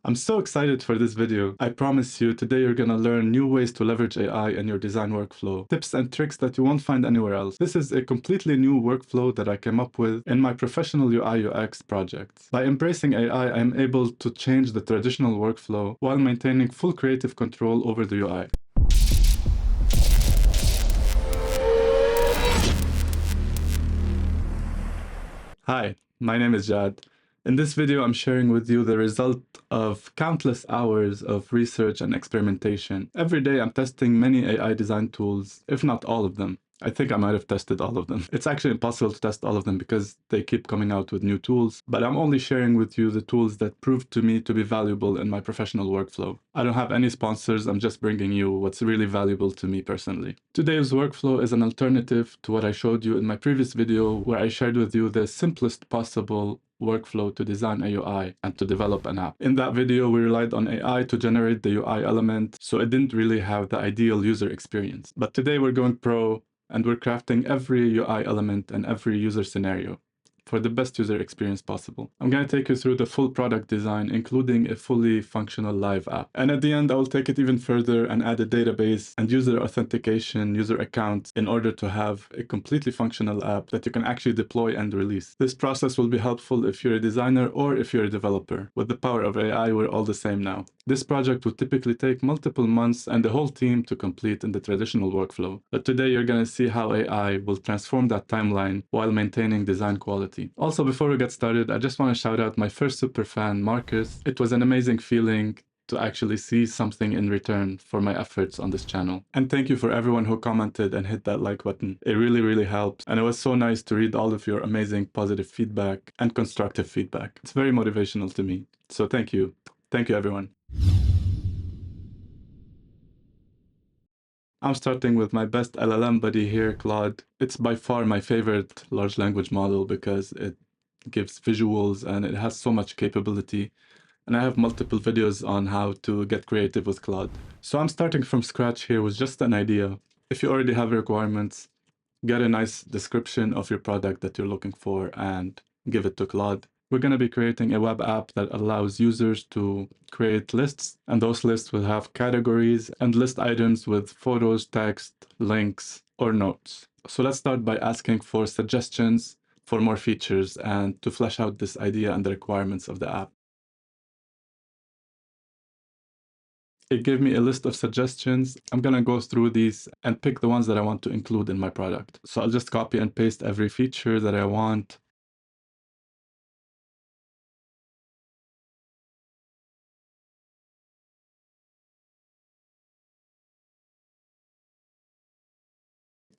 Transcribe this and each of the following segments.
I'm so excited for this video. I promise you, today you're gonna learn new ways to leverage AI in your design workflow, tips and tricks that you won't find anywhere else. This is a completely new workflow that I came up with in my professional UI/UX projects. By embracing AI, I'm able to change the traditional workflow while maintaining full creative control over the UI. Hi, my name is Jad. In this video, I'm sharing with you the result of countless hours of research and experimentation. Every day, I'm testing many AI design tools, if not all of them. I think I might have tested all of them. It's actually impossible to test all of them because they keep coming out with new tools, but I'm only sharing with you the tools that proved to me to be valuable in my professional workflow. I don't have any sponsors, I'm just bringing you what's really valuable to me personally. Today's workflow is an alternative to what I showed you in my previous video where I shared with you the simplest possible workflow to design a UI and to develop an app. In that video, we relied on AI to generate the UI element, so it didn't really have the ideal user experience. But today we're going pro and we're crafting every UI element and every user scenario for the best user experience possible. I'm going to take you through the full product design, including a fully functional live app. And at the end, I will take it even further and add a database and user authentication, user accounts, in order to have a completely functional app that you can actually deploy and release. This process will be helpful if you're a designer or if you're a developer. With the power of AI, we're all the same now. This project would typically take multiple months and the whole team to complete in the traditional workflow. But today, you're going to see how AI will transform that timeline while maintaining design quality. Also, before we get started, I just want to shout out my first super fan, Marcus. It was an amazing feeling to actually see something in return for my efforts on this channel. And thank you for everyone who commented and hit that like button. It really, really helps. And it was so nice to read all of your amazing positive feedback and constructive feedback. It's very motivational to me. So thank you. Thank you, everyone. I'm starting with my best LLM buddy here, Claude. It's by far my favorite large language model because it gives visuals and it has so much capability. And I have multiple videos on how to get creative with Claude. So I'm starting from scratch here with just an idea. If you already have requirements, get a nice description of your product that you're looking for and give it to Claude. We're going to be creating a web app that allows users to create lists, and those lists will have categories and list items with photos, text, links, or notes. So let's start by asking for suggestions for more features and to flesh out this idea and the requirements of the app. It gave me a list of suggestions. I'm going to go through these and pick the ones that I want to include in my product. So I'll just copy and paste every feature that I want.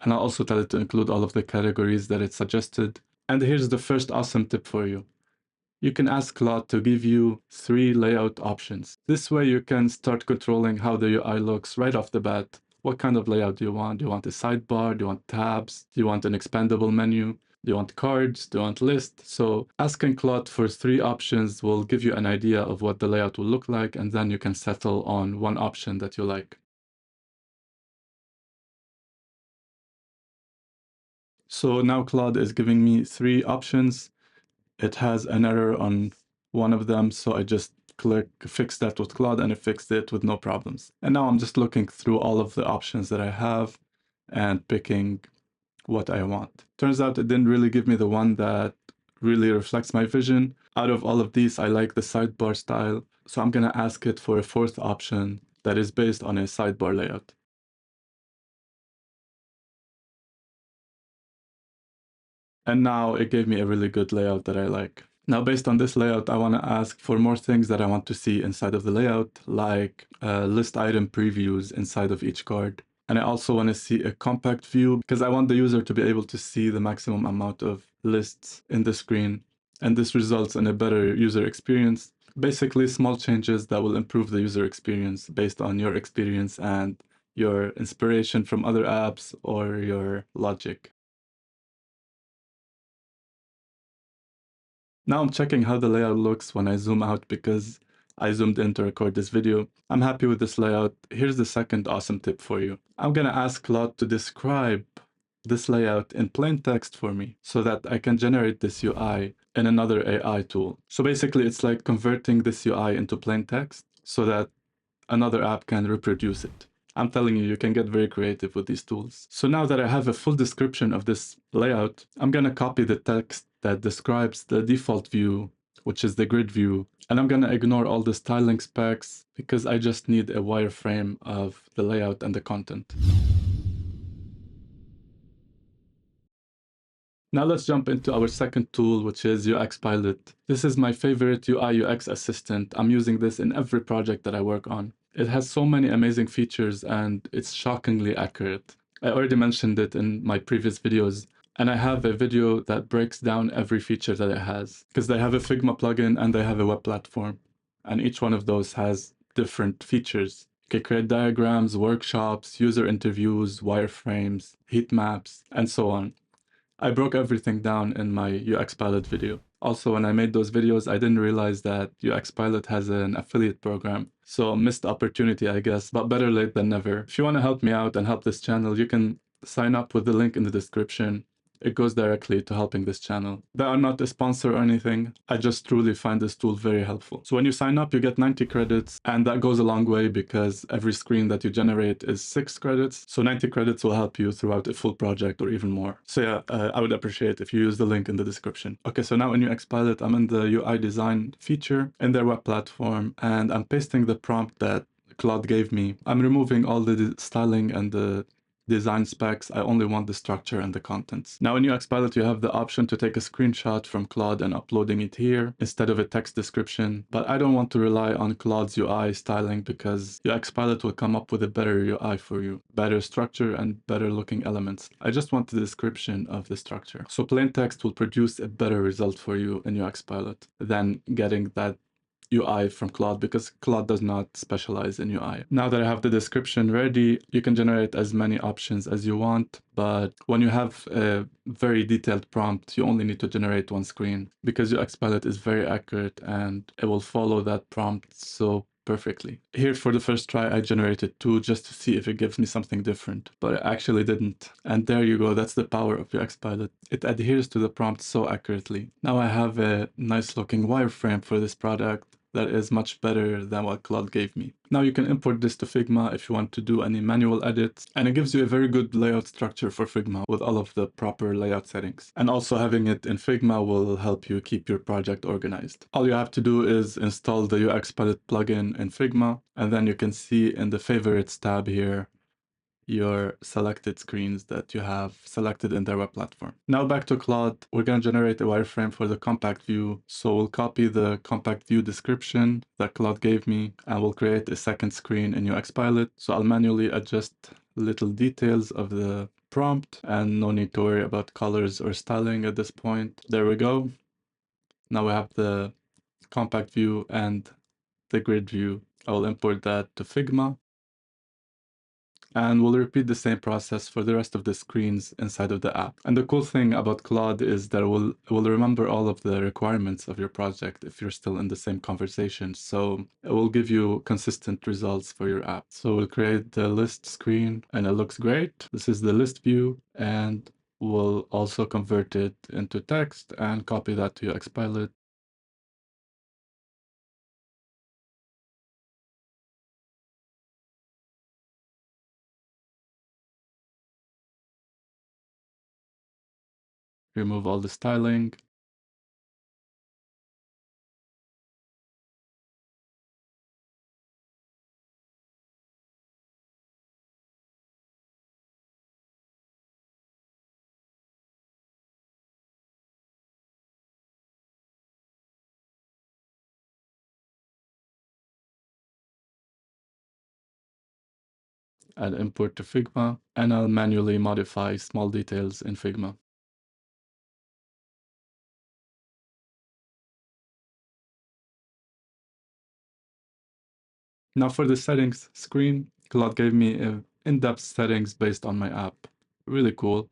And I'll also tell it to include all of the categories that it suggested. And here's the first awesome tip for you. You can ask Claude to give you 3 layout options. This way you can start controlling how the UI looks right off the bat. What kind of layout do you want? Do you want a sidebar? Do you want tabs? Do you want an expandable menu? Do you want cards? Do you want lists? So asking Claude for 3 options will give you an idea of what the layout will look like, and then you can settle on one option that you like. So now Claude is giving me 3 options. It has an error on one of them, so I just click fix that with Claude and it fixed it with no problems. And now I'm just looking through all of the options that I have and picking what I want. Turns out it didn't really give me the one that really reflects my vision. Out of all of these, I like the sidebar style, so I'm gonna ask it for a 4th option that is based on a sidebar layout. And now it gave me a really good layout that I like. Now, based on this layout, I want to ask for more things that I want to see inside of the layout, like list item previews inside of each card. And I also want to see a compact view because I want the user to be able to see the maximum amount of lists in the screen. And this results in a better user experience. Basically, small changes that will improve the user experience based on your experience and your inspiration from other apps or your logic. Now I'm checking how the layout looks when I zoom out because I zoomed in to record this video. I'm happy with this layout. Here's the second awesome tip for you. I'm gonna ask Claude to describe this layout in plain text for me so that I can generate this UI in another AI tool. So basically, it's like converting this UI into plain text so that another app can reproduce it. I'm telling you, you can get very creative with these tools. So now that I have a full description of this layout, I'm going to copy the text that describes the default view, which is the grid view, and I'm going to ignore all the styling specs because I just need a wireframe of the layout and the content. Now let's jump into our second tool, which is UX Pilot. This is my favorite UI UX assistant. I'm using this in every project that I work on. It has so many amazing features and it's shockingly accurate. I already mentioned it in my previous videos, and I have a video that breaks down every feature that it has because they have a Figma plugin and they have a web platform, and each one of those has different features. You can create diagrams, workshops, user interviews, wireframes, heat maps, and so on. I broke everything down in my UX Pilot video. Also, when I made those videos, I didn't realize that UX Pilot has an affiliate program. So missed opportunity, I guess, but better late than never. If you want to help me out and help this channel, you can sign up with the link in the description. It goes directly to helping this channel. They are not a sponsor or anything. I just truly find this tool very helpful. So when you sign up, you get 90 credits, and that goes a long way because every screen that you generate is 6 credits. So 90 credits will help you throughout a full project or even more. So yeah, I would appreciate if you use the link in the description. Okay, so now in UX Pilot, I'm in the UI design feature in their web platform, and I'm pasting the prompt that Claude gave me. I'm removing all the styling and the design specs. I only want the structure and the contents. Now in UX Pilot, you have the option to take a screenshot from Claude and uploading it here instead of a text description. But I don't want to rely on Claude's UI styling because UX Pilot will come up with a better UI for you, better structure and better looking elements. I just want the description of the structure. So plain text will produce a better result for you in UX Pilot than getting that UI from Claude because Claude does not specialize in UI. Now that I have the description ready, you can generate as many options as you want, but when you have a very detailed prompt, you only need to generate one screen because UX Pilot is very accurate and it will follow that prompt so perfectly. Here for the first try, I generated two just to see if it gives me something different, but it actually didn't. And there you go, that's the power of UX Pilot. It adheres to the prompt so accurately. Now I have a nice looking wireframe for this product that is much better than what Claude gave me. Now you can import this to Figma if you want to do any manual edits, and it gives you a very good layout structure for Figma with all of the proper layout settings. And also having it in Figma will help you keep your project organized. All you have to do is install the UX Palette plugin in Figma, and then you can see in the favorites tab here your selected screens that you have selected in their web platform. Now back to Claude, we're going to generate a wireframe for the compact view. So we'll copy the compact view description that Claude gave me, and we'll create a second screen in UX Pilot. So I'll manually adjust little details of the prompt, and no need to worry about colors or styling at this point. There we go. Now we have the compact view and the grid view. I will import that to Figma. And we'll repeat the same process for the rest of the screens inside of the app. And the cool thing about Claude is that it will remember all of the requirements of your project if you're still in the same conversation. So it will give you consistent results for your app. So we'll create the list screen and it looks great. This is the list view, and we'll also convert it into text and copy that to UX Pilot. Remove all the styling. Add import to Figma, and I'll manually modify small details in Figma. Now for the settings screen, Claude gave me in-depth settings based on my app. Really cool.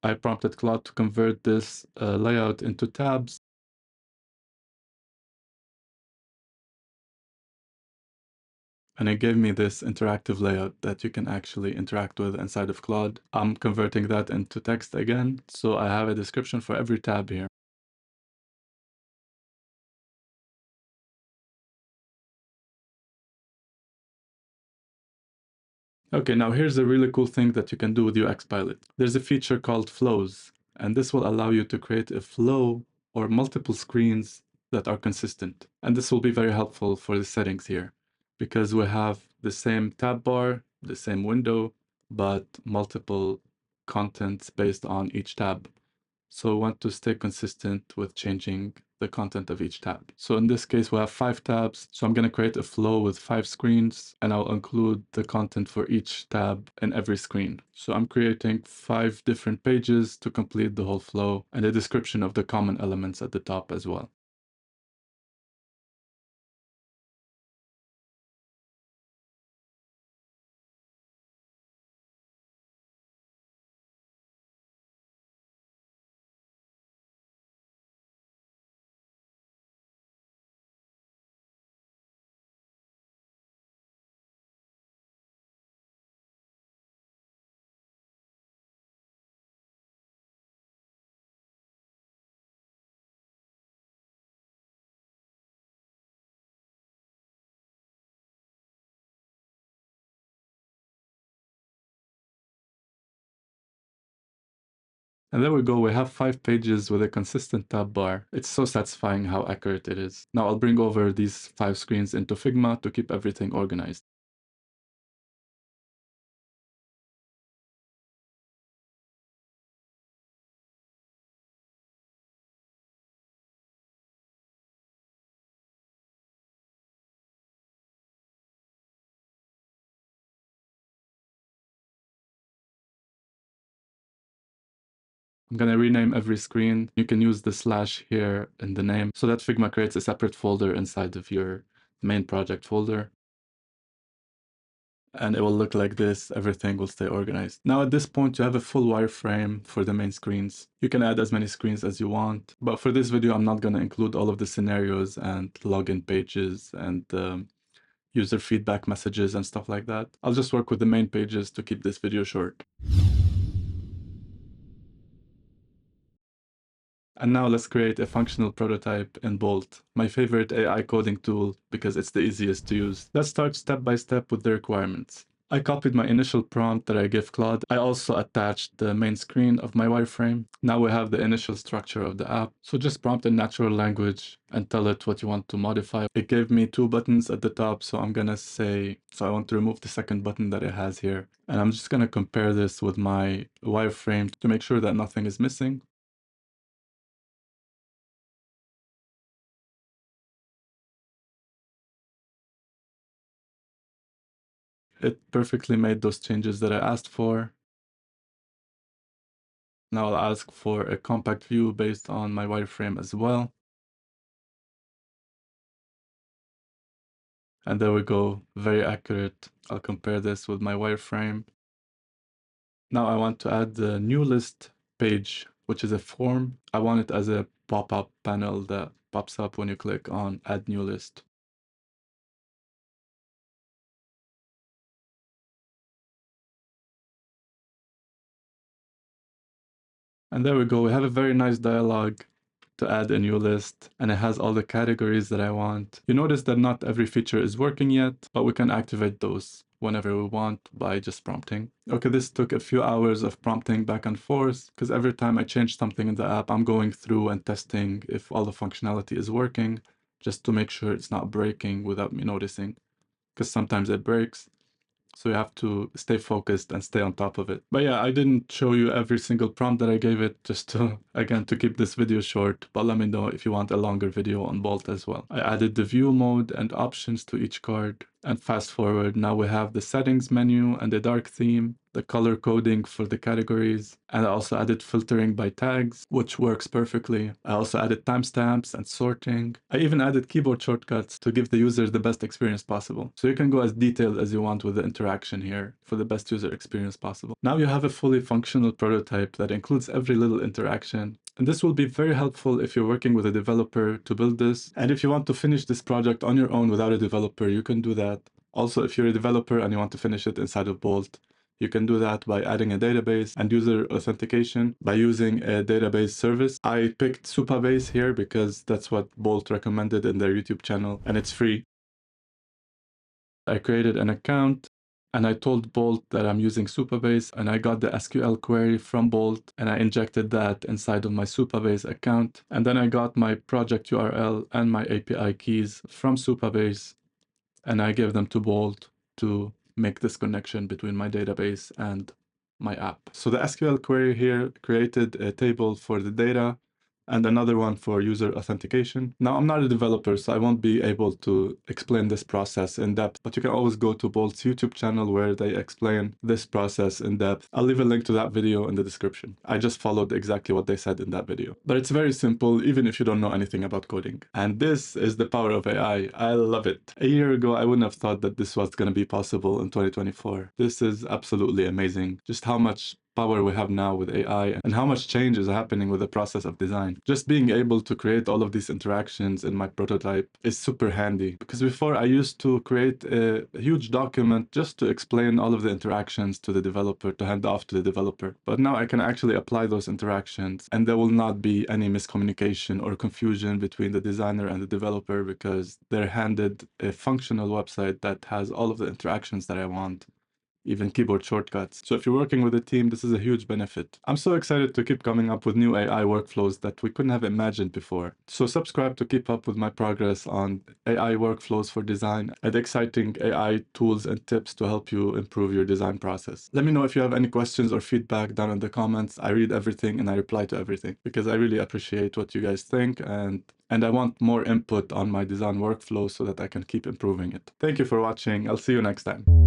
I prompted Claude to convert this layout into tabs. And it gave me this interactive layout that you can actually interact with inside of Claude. I'm converting that into text again, so I have a description for every tab here. Okay, now here's a really cool thing that you can do with UX Pilot. There's a feature called flows, and this will allow you to create a flow or multiple screens that are consistent. And this will be very helpful for the settings here because we have the same tab bar, the same window, but multiple contents based on each tab. So we want to stay consistent with changing the content of each tab. So in this case, we have 5 tabs. So I'm going to create a flow with 5 screens, and I'll include the content for each tab in every screen. So I'm creating 5 different pages to complete the whole flow and a description of the common elements at the top as well. And there we go, we have 5 pages with a consistent tab bar. It's so satisfying how accurate it is. Now I'll bring over these 5 screens into Figma to keep everything organized. I'm going to rename every screen. You can use the slash here in the name so that Figma creates a separate folder inside of your main project folder. And it will look like this. Everything will stay organized. Now at this point, you have a full wireframe for the main screens. You can add as many screens as you want. But for this video, I'm not going to include all of the scenarios and login pages and user feedback messages and stuff like that. I'll just work with the main pages to keep this video short. And now let's create a functional prototype in Bolt, my favorite AI coding tool because it's the easiest to use. Let's start step by step with the requirements. I copied my initial prompt that I gave Claude. I also attached the main screen of my wireframe. Now we have the initial structure of the app. So just prompt in natural language and tell it what you want to modify. It gave me 2 buttons at the top, so I'm gonna say, so I want to remove the second button that it has here. And I'm just gonna compare this with my wireframe to make sure that nothing is missing. It perfectly made those changes that I asked for. Now I'll ask for a compact view based on my wireframe as well. And there we go, very accurate. I'll compare this with my wireframe. Now I want to add the new list page, which is a form. I want it as a pop-up panel that pops up when you click on add new list. And there we go, we have a very nice dialogue to add a new list, and it has all the categories that I want. You notice that not every feature is working yet, but we can activate those whenever we want by just prompting. Okay, this took a few hours of prompting back and forth because every time I change something in the app, I'm going through and testing if all the functionality is working just to make sure it's not breaking without me noticing, because sometimes it breaks. So you have to stay focused and stay on top of it. But yeah, I didn't show you every single prompt that I gave it just to, again, to keep this video short. But let me know if you want a longer video on Bolt as well. I added the view mode and options to each card. And fast forward, now we have the settings menu and the dark theme, the color coding for the categories, and I also added filtering by tags, which works perfectly. I also added timestamps and sorting. I even added keyboard shortcuts to give the users the best experience possible. So you can go as detailed as you want with the interaction here for the best user experience possible. Now you have a fully functional prototype that includes every little interaction. And this will be very helpful if you're working with a developer to build this. And if you want to finish this project on your own without a developer, you can do that. Also, if you're a developer and you want to finish it inside of Bolt, you can do that by adding a database and user authentication by using a database service. I picked Supabase here because that's what Bolt recommended in their YouTube channel, and it's free. I created an account and I told Bolt that I'm using Supabase, and I got the SQL query from Bolt and I injected that inside of my Supabase account. And then I got my project URL and my API keys from Supabase and I gave them to Bolt to make this connection between my database and my app. So the SQL query here created a table for the data and another one for user authentication. Now, I'm not a developer, so I won't be able to explain this process in depth, but you can always go to Bolt's YouTube channel where they explain this process in depth. I'll leave a link to that video in the description. I just followed exactly what they said in that video. But it's very simple, even if you don't know anything about coding. And this is the power of AI. I love it. A year ago, I wouldn't have thought that this was going to be possible in 2024. This is absolutely amazing. Just how much power we have now with AI and how much change is happening with the process of design. Just being able to create all of these interactions in my prototype is super handy, because before I used to create a huge document just to explain all of the interactions to the developer, to hand off to the developer. But now I can actually apply those interactions and there will not be any miscommunication or confusion between the designer and the developer, because they're handed a functional website that has all of the interactions that I want, even keyboard shortcuts. So if you're working with a team, this is a huge benefit. I'm so excited to keep coming up with new AI workflows that we couldn't have imagined before. So subscribe to keep up with my progress on AI workflows for design and exciting AI tools and tips to help you improve your design process. Let me know if you have any questions or feedback down in the comments. I read everything and I reply to everything because I really appreciate what you guys think, and I want more input on my design workflow so that I can keep improving it. Thank you for watching. I'll see you next time.